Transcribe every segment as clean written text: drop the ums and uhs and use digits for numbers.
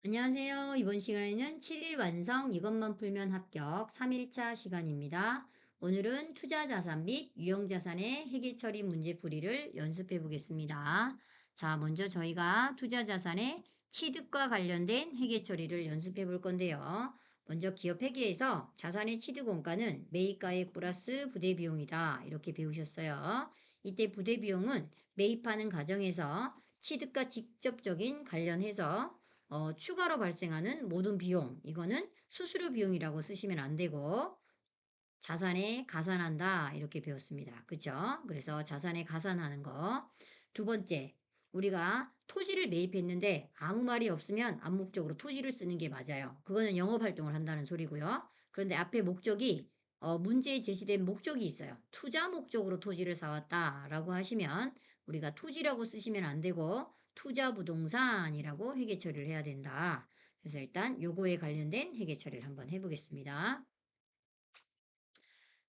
안녕하세요. 이번 시간에는 7일 완성 이것만 풀면 합격 3일차 시간입니다. 오늘은 투자자산 및 유형자산의 회계처리 문제풀이를 연습해 보겠습니다. 자, 먼저 저희가 투자자산의 취득과 관련된 회계처리를 연습해 볼 건데요. 먼저 기업 회계에서 자산의 취득 원가는 매입가액 플러스 부대비용이다. 이렇게 배우셨어요. 이때 부대비용은 매입하는 과정에서 취득과 직접적인 관련해서 추가로 발생하는 모든 비용, 이거는 수수료 비용이라고 쓰시면 안 되고 자산에 가산한다 이렇게 배웠습니다. 그죠? 그래서 자산에 가산하는 거. 두 번째, 우리가 토지를 매입했는데 아무 말이 없으면 암묵적으로 토지를 쓰는 게 맞아요. 그거는 영업활동을 한다는 소리고요. 그런데 앞에 목적이 문제에 제시된 목적이 있어요. 투자 목적으로 토지를 사왔다라고 하시면 우리가 토지라고 쓰시면 안 되고 투자 부동산이라고 회계 처리를 해야 된다. 그래서 일단 요거에 관련된 회계 처리를 한번 해보겠습니다.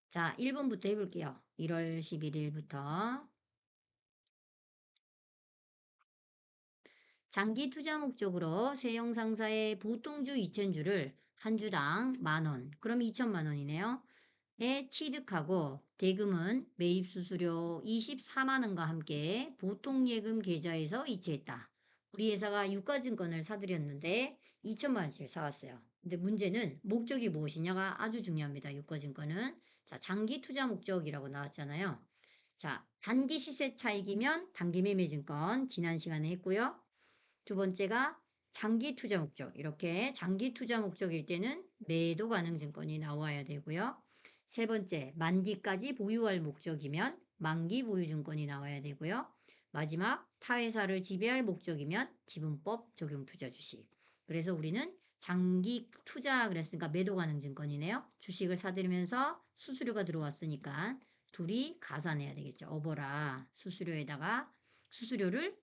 자, 1번부터 해볼게요. 1월 11일부터. 장기 투자 목적으로 세형상사의 보통주 2,000주를 한 주당 만원, 그럼 2천만 원이네요. 에 취득하고 대금은 매입 수수료 24만 원과 함께 보통예금 계좌에서 이체했다. 우리 회사가 유가증권을 사들였는데 2천만 원치를 사왔어요. 근데 문제는 목적이 무엇이냐가 아주 중요합니다. 유가증권은. 자, 장기 투자 목적이라고 나왔잖아요. 자, 단기 시세 차익이면 단기 매매증권 지난 시간에 했고요. 두 번째가 장기 투자 목적. 이렇게 장기 투자 목적일 때는 매도 가능 증권이 나와야 되고요. 세 번째, 만기까지 보유할 목적이면 만기 보유 증권이 나와야 되고요. 마지막, 타회사를 지배할 목적이면 지분법 적용 투자 주식. 그래서 우리는 장기 투자 그랬으니까 매도 가능 증권이네요. 주식을 사들이면서 수수료가 들어왔으니까 둘이 가산해야 되겠죠. 업어라. 수수료에다가 수수료를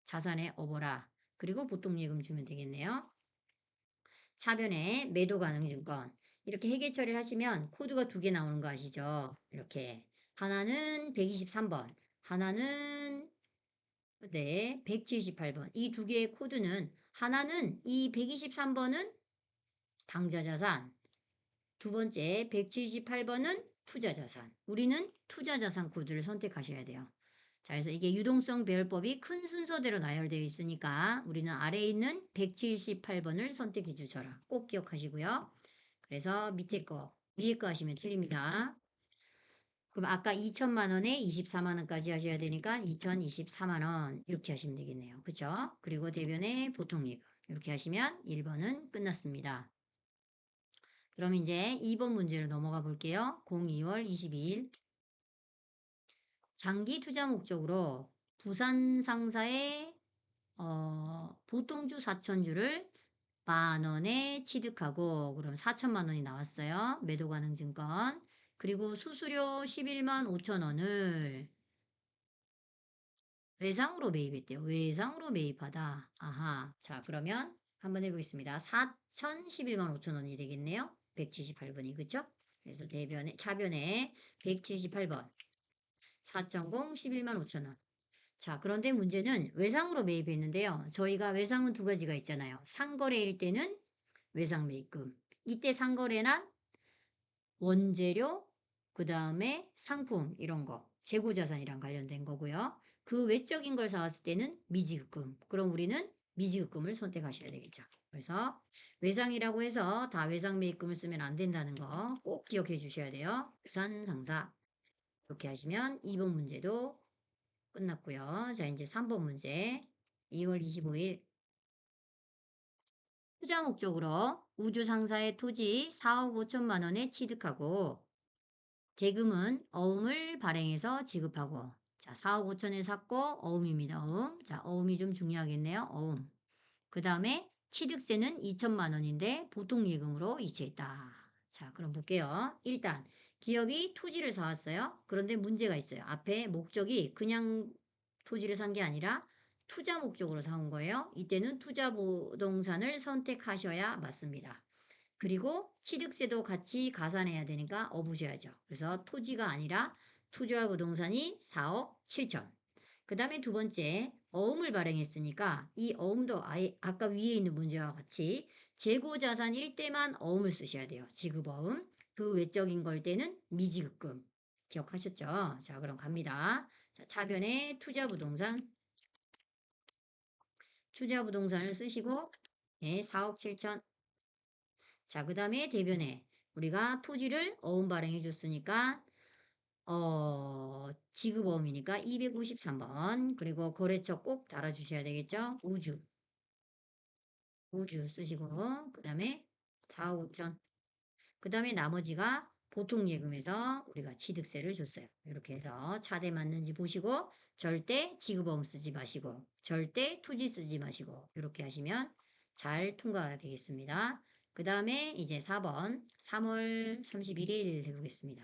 자산에 업어라. 그리고 보통예금 주면 되겠네요. 차변에 매도 가능 증권. 이렇게 회계 처리를 하시면 코드가 두 개 나오는 거 아시죠? 이렇게. 하나는 123번, 하나는 네, 178번. 이 두 개의 코드는 하나는 이 123번은 당좌자산, 두 번째 178번은 투자자산. 우리는 투자자산 코드를 선택하셔야 돼요. 자, 그래서 이게 유동성 배열법이 큰 순서대로 나열되어 있으니까 우리는 아래에 있는 178번을 선택해 주셔라. 꼭 기억하시고요. 그래서 밑에 거, 위에 거 하시면 틀립니다. 그럼 아까 2천만 원에 24만 원까지 하셔야 되니까 2,024만 원 이렇게 하시면 되겠네요. 그죠? 그리고 대변에 보통예금 이렇게 하시면 1번은 끝났습니다. 그럼 이제 2번 문제로 넘어가 볼게요. 02월 22일 장기 투자 목적으로 부산 상사의 보통주 4천주를 만 원에 취득하고 그럼 4천만 원이 나왔어요. 매도 가능 증권. 그리고 수수료 11만 5천 원을 외상으로 매입했대요. 외상으로 매입하다. 아하. 자, 그러면 한번 해보겠습니다. 4,011만 5천 원이 되겠네요. 178번이. 그쵸? 그래서 대변에, 차변에 178번. 4.0 11만 5천 원. 자, 그런데 문제는 외상으로 매입했는데요. 저희가 외상은 두 가지가 있잖아요. 상거래일 때는 외상 매입금. 이때 상거래란 원재료, 그 다음에 상품 이런 거, 재고자산이랑 관련된 거고요. 그 외적인 걸 사왔을 때는 미지급금. 그럼 우리는 미지급금을 선택하셔야 되겠죠. 그래서 외상이라고 해서 다 외상 매입금을 쓰면 안 된다는 거 꼭 기억해 주셔야 돼요. 부산 상사. 이렇게 하시면 2번 문제도 끝났고요. 자, 이제 3번 문제. 2월 25일 투자 목적으로 우주 상사의 토지 4억 5천만 원에 취득하고 대금은 어음을 발행해서 지급하고 자 4억 5천에 샀고 어음입니다. 어음. 자 어음이 좀 중요하겠네요. 어음. 그 다음에 취득세는 2천만 원인데 보통예금으로 이체했다. 자 그럼 볼게요. 일단 기업이 토지를 사왔어요. 그런데 문제가 있어요. 앞에 목적이 그냥 토지를 산 게 아니라 투자 목적으로 사온 거예요. 이때는 투자 부동산을 선택하셔야 맞습니다. 그리고 취득세도 같이 가산해야 되니까 업으셔야죠. 그래서 토지가 아니라 투자 부동산이 4억 7천. 그 다음에 두 번째 어음을 발행했으니까 이 어음도 아까 위에 있는 문제와 같이 재고자산일 때만 어음을 쓰셔야 돼요. 지급어음. 그 외적인 걸 때는 미지급금. 기억하셨죠? 자, 그럼 갑니다. 자, 차변에 투자부동산을 쓰시고, 네, 4억 7천. 자, 그 다음에 대변에 우리가 토지를 어음 발행해 줬으니까, 지급어음이니까 253번. 그리고 거래처 꼭 달아주셔야 되겠죠? 우주 쓰시고, 그 다음에 4억 5천. 그 다음에 나머지가 보통예금에서 우리가 취득세를 줬어요. 이렇게 해서 차대 맞는지 보시고 절대 지급보험 쓰지 마시고 절대 토지 쓰지 마시고 이렇게 하시면 잘 통과가 되겠습니다. 그 다음에 이제 4번 3월 31일 해보겠습니다.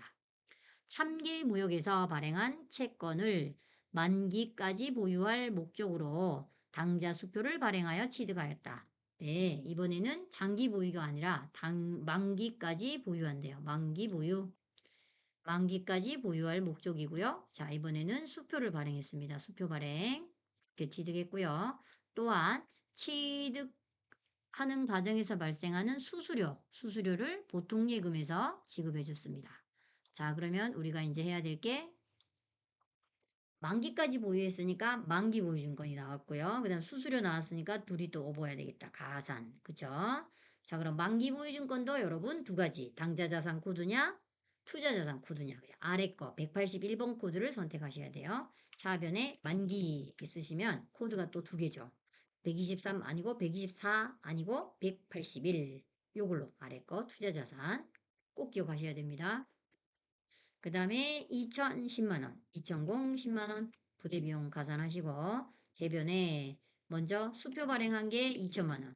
참길무역에서 발행한 채권을 만기까지 보유할 목적으로 당좌 수표를 발행하여 취득하였다. 네, 이번에는 장기 보유가 아니라 만기까지 보유한대요. 만기 보유. 만기까지 보유할 목적이고요. 자, 이번에는 수표를 발행했습니다. 수표 발행. 이렇게 취득했고요. 또한 취득하는 과정에서 발생하는 수수료를 보통예금에서 지급해 줬습니다. 자, 그러면 우리가 이제 해야 될 게 만기까지 보유했으니까 만기 보유증권이 나왔고요. 그 다음 수수료 나왔으니까 둘이 또 업어야 되겠다. 가산. 그쵸? 자, 그럼 만기 보유증권도 여러분 두 가지. 당좌자산 코드냐? 투자자산 코드냐? 그죠? 아래 거 181번 코드를 선택하셔야 돼요. 차변에 만기 있으시면 코드가 또 두 개죠. 123 아니고 124 아니고 181. 요걸로 아래 거 투자자산 꼭 기억하셔야 됩니다. 그 다음에 2010만 원, 2010 10만 원 부대비용 가산하시고 대변에 먼저 수표 발행한 게 2천만 원.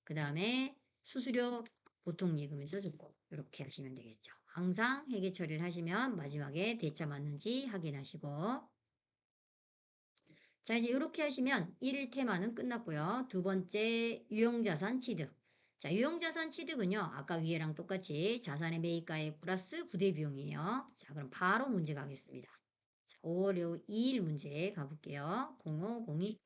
그 다음에 수수료 보통 예금에서 줬고 이렇게 하시면 되겠죠. 항상 회계 처리를 하시면 마지막에 대차 맞는지 확인하시고 자 이제 이렇게 하시면 1 테마는 끝났고요. 두 번째 유형자산 취득. 자, 유형자산 취득은요. 아까 위에랑 똑같이 자산의 매입가액 플러스 부대비용이에요. 자, 그럼 바로 문제 가겠습니다. 자, 5월 2일 문제 가볼게요. 0502.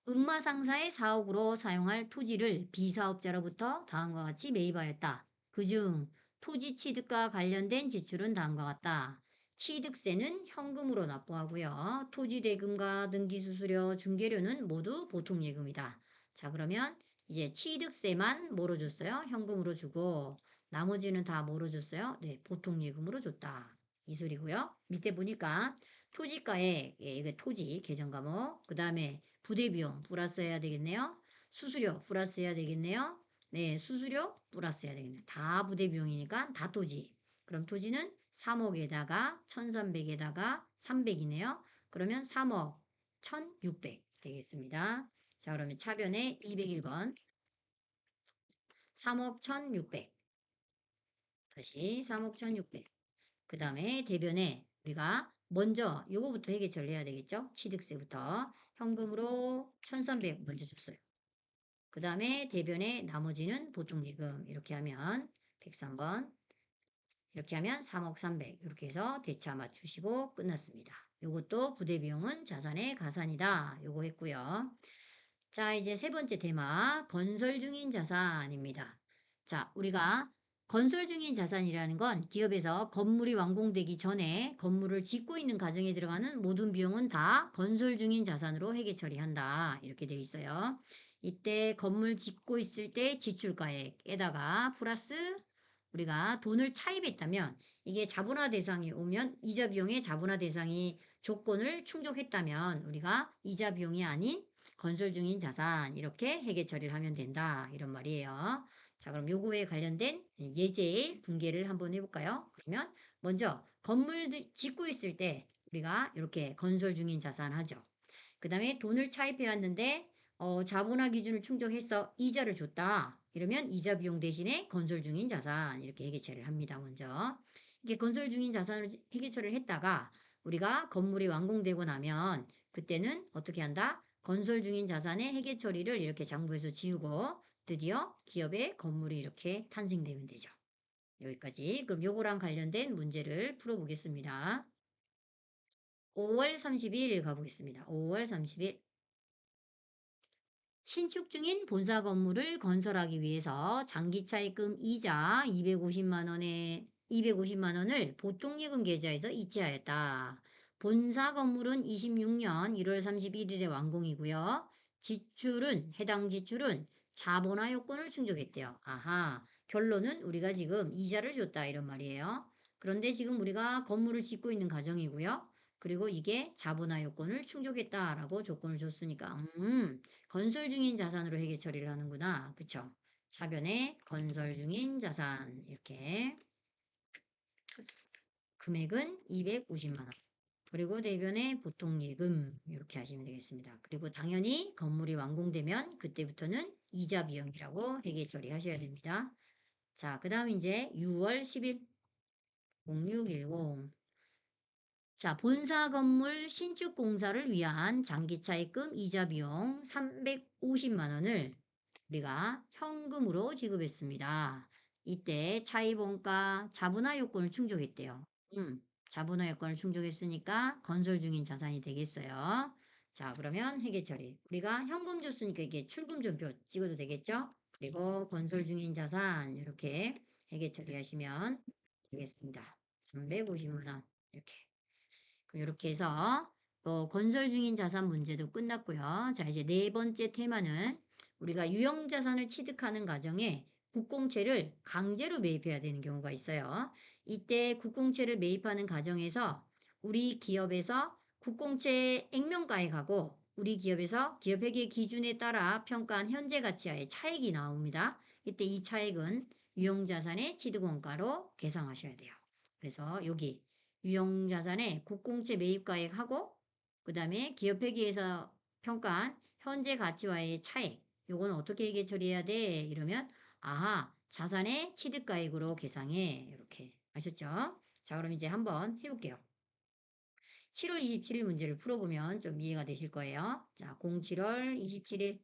음마상사의 사옥으로 사용할 토지를 비사업자로부터 다음과 같이 매입하였다. 그중 토지 취득과 관련된 지출은 다음과 같다. 취득세는 현금으로 납부하고요. 토지 대금과 등기수수료, 중개료는 모두 보통예금이다. 자, 그러면 이제 취득세만 뭐로 줬어요? 현금으로 주고 나머지는 다 뭐로 줬어요? 네, 보통예금으로 줬다. 이 소리고요. 밑에 보니까 토지가액, 예, 이게 토지 계정 과목, 그 다음에 부대비용 플러스 해야 되겠네요. 수수료 플러스 해야 되겠네요. 네, 수수료 플러스 해야 되겠네요. 다 부대비용이니까 다 토지. 그럼 토지는 3억에다가 1300에다가 300이네요. 그러면 3억 1600 되겠습니다. 자, 그러면 차변에 201번 3억 1600 다시 3억 1600 그 다음에 대변에 우리가 먼저 요거부터 회계 처리해야 되겠죠? 취득세부터 현금으로 1300 먼저 줬어요. 그 다음에 대변에 나머지는 보통예금 이렇게 하면 103번 이렇게 하면 3억 300 이렇게 해서 대차 맞추시고 끝났습니다. 요것도 부대비용은 자산의 가산이다. 요거 했고요. 자, 이제 세 번째 테마 건설 중인 자산입니다. 자, 우리가 건설 중인 자산이라는 건 기업에서 건물이 완공되기 전에 건물을 짓고 있는 과정에 들어가는 모든 비용은 다 건설 중인 자산으로 회계 처리한다. 이렇게 되어 있어요. 이때 건물 짓고 있을 때 지출가액에다가 플러스 우리가 돈을 차입했다면 이게 자본화 대상이 오면 이자 비용의 자본화 대상이 조건을 충족했다면 우리가 이자 비용이 아닌 건설 중인 자산 이렇게 회계 처리를 하면 된다. 이런 말이에요. 자, 그럼 요거에 관련된 예제의 분개를 한번 해볼까요? 그러면 먼저 건물 짓고 있을 때 우리가 이렇게 건설 중인 자산 하죠. 그 다음에 돈을 차입해 왔는데 자본화 기준을 충족해서 이자를 줬다. 이러면 이자 비용 대신에 건설 중인 자산 이렇게 회계처리를 합니다. 먼저 이게 건설 중인 자산을 회계처리를 했다가 우리가 건물이 완공되고 나면 그때는 어떻게 한다? 건설 중인 자산의 회계 처리를 이렇게 장부에서 지우고 드디어 기업의 건물이 이렇게 탄생되면 되죠. 여기까지. 그럼 요거랑 관련된 문제를 풀어보겠습니다. 5월 30일 가보겠습니다. 5월 30일. 신축 중인 본사 건물을 건설하기 위해서 장기차입금 이자 250만 원을 보통예금 계좌에서 이체하였다. 본사 건물은 26년 1월 31일에 완공이고요. 해당 지출은 자본화 요건을 충족했대요. 아하, 결론은 우리가 지금 이자를 줬다 이런 말이에요. 그런데 지금 우리가 건물을 짓고 있는 과정이고요. 그리고 이게 자본화 요건을 충족했다라고 조건을 줬으니까 건설 중인 자산으로 회계 처리를 하는구나. 그쵸? 차변에 건설 중인 자산 이렇게 금액은 250만 원. 그리고 대변에 보통예금 이렇게 하시면 되겠습니다. 그리고 당연히 건물이 완공되면 그때부터는 이자 비용이라고 회계 처리하셔야 됩니다. 자, 그 다음 이제 6월 10일 0610 자, 본사 건물 신축 공사를 위한 장기차입금 이자 비용 350만 원을 우리가 현금으로 지급했습니다. 이때 차입원가 자본화 요건을 충족했대요. 자본화 요건을 충족했으니까 건설 중인 자산이 되겠어요. 자, 그러면 회계처리. 우리가 현금 줬으니까 이게 출금전표 찍어도 되겠죠? 그리고 건설 중인 자산 이렇게 회계처리 하시면 되겠습니다. 350만 원 이렇게. 이렇게 해서 건설 중인 자산 문제도 끝났고요. 자, 이제 네 번째 테마는 우리가 유형자산을 취득하는 과정에 국공채를 강제로 매입해야 되는 경우가 있어요. 이때 국공채를 매입하는 과정에서 우리 기업에서 국공채 액면가액하고 우리 기업에서 기업회계 기준에 따라 평가한 현재 가치와의 차액이 나옵니다. 이때 이 차액은 유형자산의 취득원가로 계상하셔야 돼요. 그래서 여기 유형자산의 국공채 매입가액하고 그 다음에 기업회계에서 평가한 현재 가치와의 차액 요거는 어떻게 회계 처리해야 돼? 이러면 아하 자산의 취득가액으로 계상해 이렇게 아셨죠? 자 그럼 이제 한번 해볼게요. 7월 27일 문제를 풀어보면 좀 이해가 되실 거예요. 자 07월 27일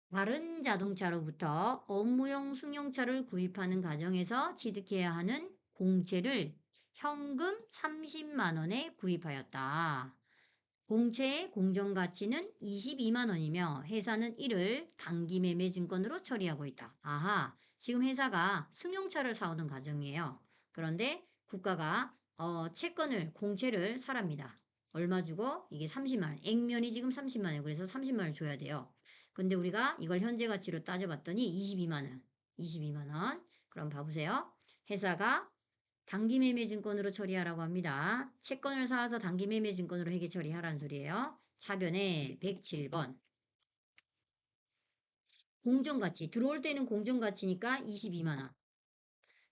다른 자동차로부터 업무용 승용차를 구입하는 과정에서 취득해야 하는 공채를 현금 30만 원에 구입하였다. 공채의 공정가치는 22만 원이며 회사는 이를 단기매매 증권으로 처리하고 있다. 아하, 지금 회사가 승용차를 사오는 과정이에요. 그런데 국가가 채권을, 공채를 사랍니다. 얼마 주고? 이게 30만 원. 액면이 지금 30만 원. 그래서 30만 원 줘야 돼요. 근데 우리가 이걸 현재 가치로 따져봤더니 22만 원. 22만 원. 그럼 봐보세요. 회사가 단기매매증권으로 처리하라고 합니다. 채권을 사와서 단기매매증권으로 회계 처리하라는 소리예요. 차변에 107번. 공정가치. 들어올 때는 공정가치니까 22만 원.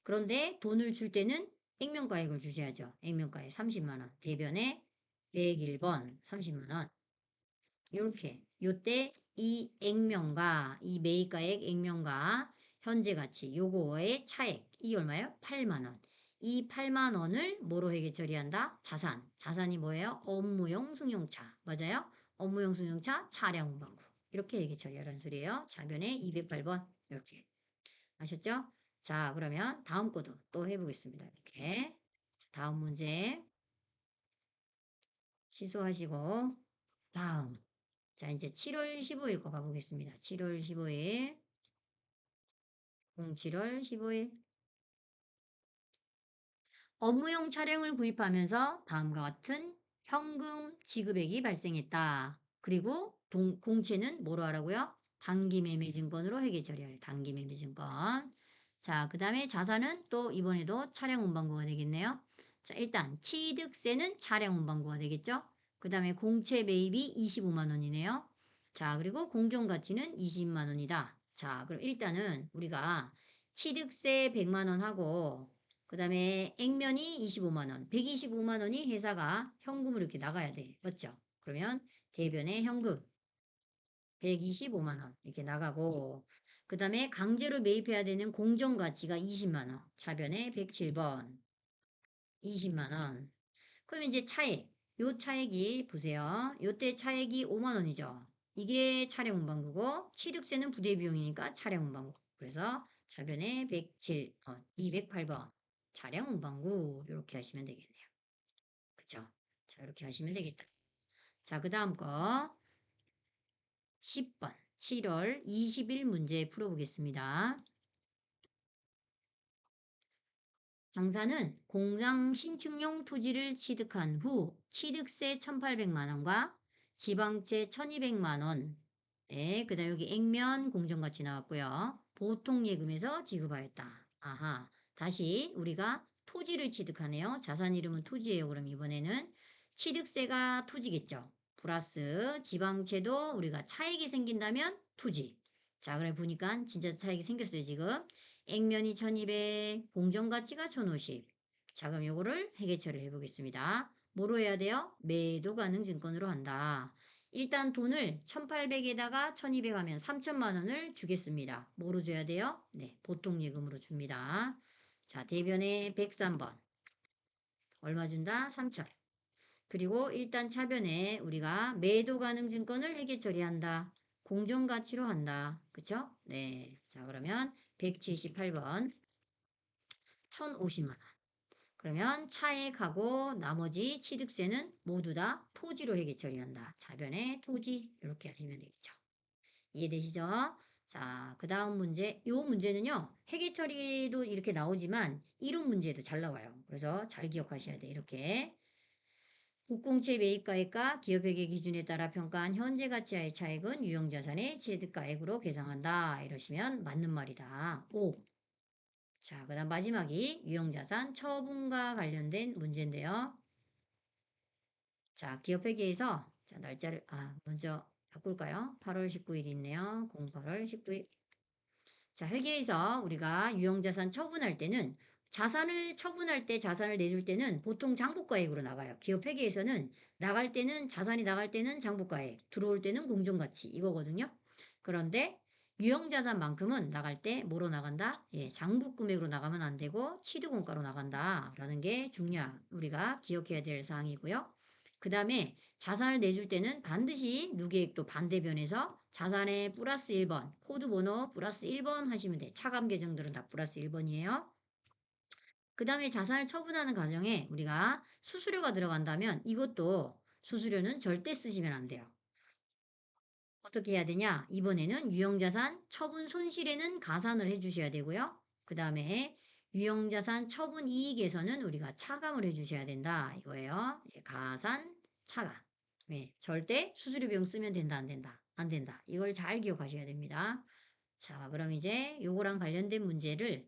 그런데 돈을 줄 때는 액면가액을 주셔야죠. 액면가액 30만 원. 대변에 101번 30만 원. 이렇게 요때 이 액면가, 이 매입가액 액면가, 현재 가치 요거의 차액 이게 얼마예요? 8만 원. 이 8만 원을 뭐로 회계 처리한다? 자산. 자산이 뭐예요? 업무용 승용차. 맞아요? 업무용 승용차 차량 운반구. 이렇게 회계 처리하라는 소리예요. 자변에 208번. 이렇게. 아셨죠? 자, 그러면 다음 거도 또 해보겠습니다. 이렇게. 다음 문제 취소하시고 다음. 자, 이제 7월 15일 거 가보겠습니다. 7월 15일, 07월 15일. 업무용 차량을 구입하면서 다음과 같은 현금 지급액이 발생했다. 그리고 공채는 뭐로 하라고요? 단기매매증권으로 회계 처리할 단기매매증권. 자, 그 다음에 자산은 또 이번에도 차량 운반구가 되겠네요. 자, 일단 취득세는 차량 운반구가 되겠죠? 그 다음에 공채 매입이 25만 원이네요. 자, 그리고 공정가치는 20만 원이다. 자, 그럼 일단은 우리가 취득세 100만 원 하고 그 다음에 액면이 25만 원, 125만 원이 회사가 현금으로 이렇게 나가야 돼. 맞죠? 그러면 대변에 현금 125만 원 이렇게 나가고 그 다음에 강제로 매입해야 되는 공정가치가 20만 원. 차변에 107번 20만 원. 그럼 이제 차액. 요 차액이 보세요. 요때 차액이 5만 원이죠. 이게 차량 운반구고 취득세는 부대 비용이니까 차량 운반구. 그래서 차변에 208번. 차량 운반구 이렇게 하시면 되겠네요. 그쵸? 자, 이렇게 하시면 되겠다. 자, 그 다음 거 10번 7월 20일 문제 풀어보겠습니다. 당사는 공장 신축용 토지를 취득한 후 취득세 1,800만 원과 지방세 1,200만 원, 네, 그 다음 여기 액면 공정가치 나왔고요. 보통예금에서 지급하였다. 아하, 다시 우리가 토지를 취득하네요. 자산 이름은 토지예요. 그럼 이번에는 취득세가 토지겠죠. 플러스 지방세도 우리가 차익이 생긴다면 토지. 자, 그래 보니까 진짜 차익이 생겼어요, 지금. 액면이 1200, 공정가치가 1050. 자, 그럼 요거를 회계 처리를 해보겠습니다. 뭐로 해야 돼요? 매도 가능 증권으로 한다. 일단 돈을 1800에다가 1200 하면 3000만 원을 주겠습니다. 뭐로 줘야 돼요? 네, 보통예금으로 줍니다. 자, 대변에 103번. 얼마 준다? 3000. 그리고 일단 차변에 우리가 매도 가능 증권을 회계 처리한다. 공정가치로 한다. 그쵸? 네. 자, 그러면 178번. 1,050만 원. 그러면 차액하고 나머지 취득세는 모두 다 토지로 회계 처리한다. 차변에 토지 이렇게 하시면 되겠죠. 이해되시죠? 자, 그 다음 문제. 이 문제는요. 회계 처리도 이렇게 나오지만 이론 문제도 잘 나와요. 그래서 잘 기억하셔야 돼. 이렇게. 국공채 매입가액과 기업회계 기준에 따라 평가한 현재 가치와의 차액은 유형자산의 취득가액으로 계상한다. 이러시면 맞는 말이다. 5. 자, 그 다음 마지막이 유형자산 처분과 관련된 문제인데요. 자, 기업회계에서 자, 날짜를 먼저 바꿀까요? 8월 19일이 있네요. 08월 19일. 자, 회계에서 우리가 유형자산 처분할 때는 자산을 처분할 때 자산을 내줄 때는 보통 장부가액으로 나가요. 기업회계에서는 나갈 때는 자산이 나갈 때는 장부가액, 들어올 때는 공정가치 이거거든요. 그런데 유형자산만큼은 나갈 때 뭐로 나간다? 예, 장부금액으로 나가면 안 되고 취득원가로 나간다라는 게 우리가 기억해야 될 사항이고요. 그 다음에 자산을 내줄 때는 반드시 누계액도 반대변에서 자산의 플러스 1번, 코드 번호 플러스 1번 하시면 돼. 차감 계정들은 다 플러스 1번이에요. 그 다음에 자산을 처분하는 과정에 우리가 수수료가 들어간다면 이것도 수수료는 절대 쓰시면 안 돼요. 어떻게 해야 되냐? 이번에는 유형자산 처분 손실에는 가산을 해주셔야 되고요. 그 다음에 유형자산 처분 이익에서는 우리가 차감을 해주셔야 된다. 이거예요. 가산, 차감. 네, 절대 수수료 비용 쓰면 된다, 안 된다? 안 된다. 이걸 잘 기억하셔야 됩니다. 자, 그럼 이제 요거랑 관련된 문제를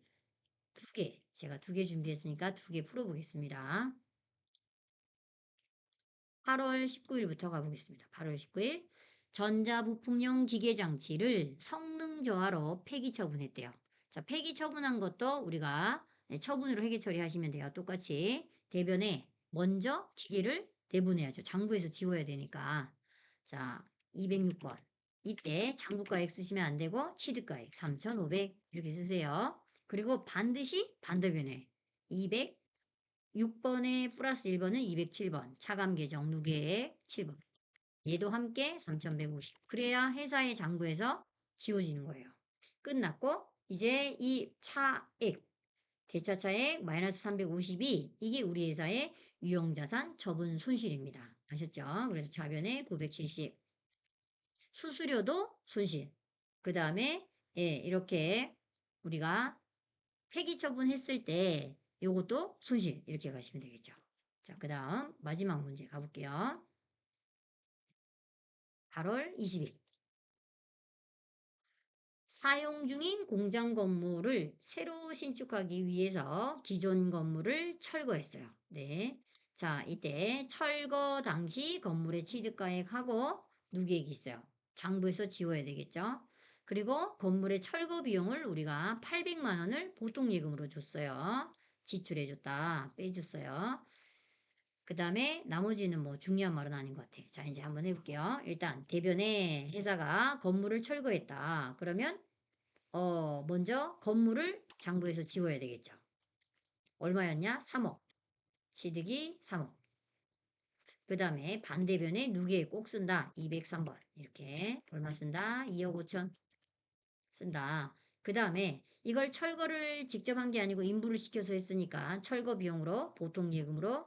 제가 두 개 준비했으니까 두 개 풀어보겠습니다. 8월 19일부터 가보겠습니다. 8월 19일. 전자부품용 기계장치를 성능 저하로 폐기 처분했대요. 자, 폐기 처분한 것도 우리가 처분으로 회계 처리하시면 돼요. 똑같이 대변에 먼저 기계를 내보내야죠. 장부에서 지워야 되니까. 자, 206번. 이때 장부가액 쓰시면 안 되고 취득가액 3,500 이렇게 쓰세요. 그리고 반드시 반대변에 200 6번에 플러스 1번은 207번. 차감 계정 누계액 7번. 얘도 함께 3,150. 그래야 회사의 장부에서 지워지는 거예요. 끝났고 이제 이 차액 대차차액 마이너스 352 이게 우리 회사의 유형자산 처분 손실입니다. 아셨죠? 그래서 차변에 970. 수수료도 손실. 그 다음에 예, 이렇게 우리가 폐기 처분했을 때 요것도 손실 이렇게 가시면 되겠죠. 자, 그 다음 마지막 문제 가볼게요. 8월 20일. 사용 중인 공장 건물을 새로 신축하기 위해서 기존 건물을 철거했어요. 네. 자, 이때 철거 당시 건물의 취득가액하고 누계액이 있어요. 장부에서 지워야 되겠죠. 그리고 건물의 철거 비용을 우리가 800만 원을 보통예금으로 줬어요. 지출해줬다. 빼줬어요. 그 다음에 나머지는 뭐 중요한 말은 아닌 것 같아. 자, 이제 한번 해볼게요. 일단 대변에 회사가 건물을 철거했다. 그러면 먼저 건물을 장부에서 지워야 되겠죠. 얼마였냐? 3억. 취득이 3억. 그 다음에 반대변에 누계에 꼭 쓴다. 203번. 이렇게 얼마 쓴다? 2억 5천 쓴다. 그 다음에 이걸 철거를 직접 한 게 아니고 인부를 시켜서 했으니까 철거 비용으로 보통 예금으로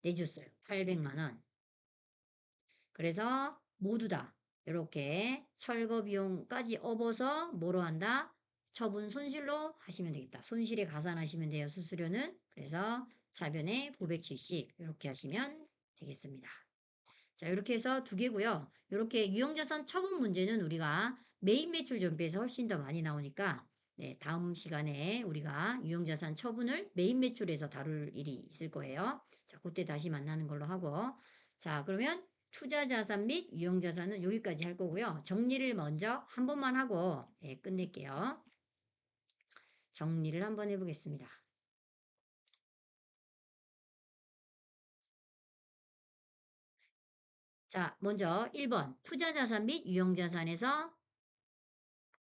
내줬어요. 800만 원. 그래서 모두 다 이렇게 철거 비용까지 업어서 뭐로 한다? 처분 손실로 하시면 되겠다. 손실에 가산하시면 돼요. 수수료는. 그래서 차변에 970 이렇게 하시면 되겠습니다. 자, 이렇게 해서 두 개고요. 이렇게 유형자산 처분 문제는 우리가 매입 매출 전비에서 훨씬 더 많이 나오니까 네, 다음 시간에 우리가 유형자산 처분을 매입 매출에서 다룰 일이 있을 거예요. 자, 그때 다시 만나는 걸로 하고 자, 그러면 투자자산 및 유형자산은 여기까지 할 거고요. 정리를 먼저 한 번만 하고 네, 끝낼게요. 정리를 한번 해보겠습니다. 자, 먼저 1번 투자자산 및 유형자산에서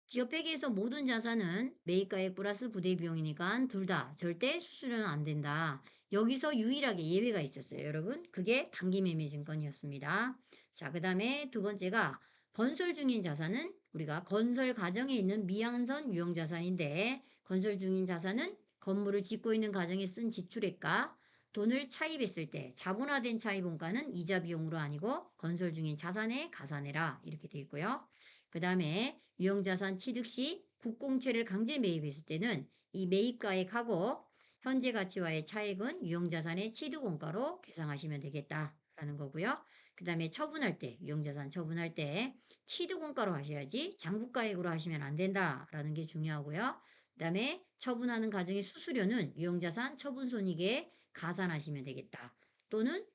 기업 회계에서 모든 자산은 매입가액 플러스 부대 비용이니까 둘 다 절대 수수료는 안 된다. 여기서 유일하게 예외가 있었어요, 여러분. 그게 단기매매증권이었습니다. 자, 그 다음에 두 번째가 건설 중인 자산은 우리가 건설 과정에 있는 미양선 유형자산인데 건설 중인 자산은 건물을 짓고 있는 과정에 쓴 지출액과 돈을 차입했을 때 자본화된 차입원가는 이자 비용으로 아니고 건설 중인 자산에 가산해라 이렇게 되어 있고요. 그 다음에 유형자산 취득 시 국공채를 강제 매입했을 때는 이 매입가액하고 현재 가치와의 차액은 유형자산의 취득원가로 계상하시면 되겠다라는 거고요. 그 다음에 처분할 때, 유형자산 처분할 때 취득원가로 하셔야지 장부가액으로 하시면 안 된다라는 게 중요하고요. 그 다음에 처분하는 과정의 수수료는 유형자산 처분손익에 가산하시면 되겠다. 또는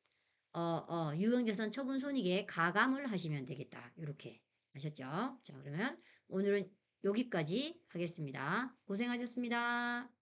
유형자산 처분손익에 가감을 하시면 되겠다. 이렇게 아셨죠? 자, 그러면 오늘은 여기까지 하겠습니다. 고생하셨습니다.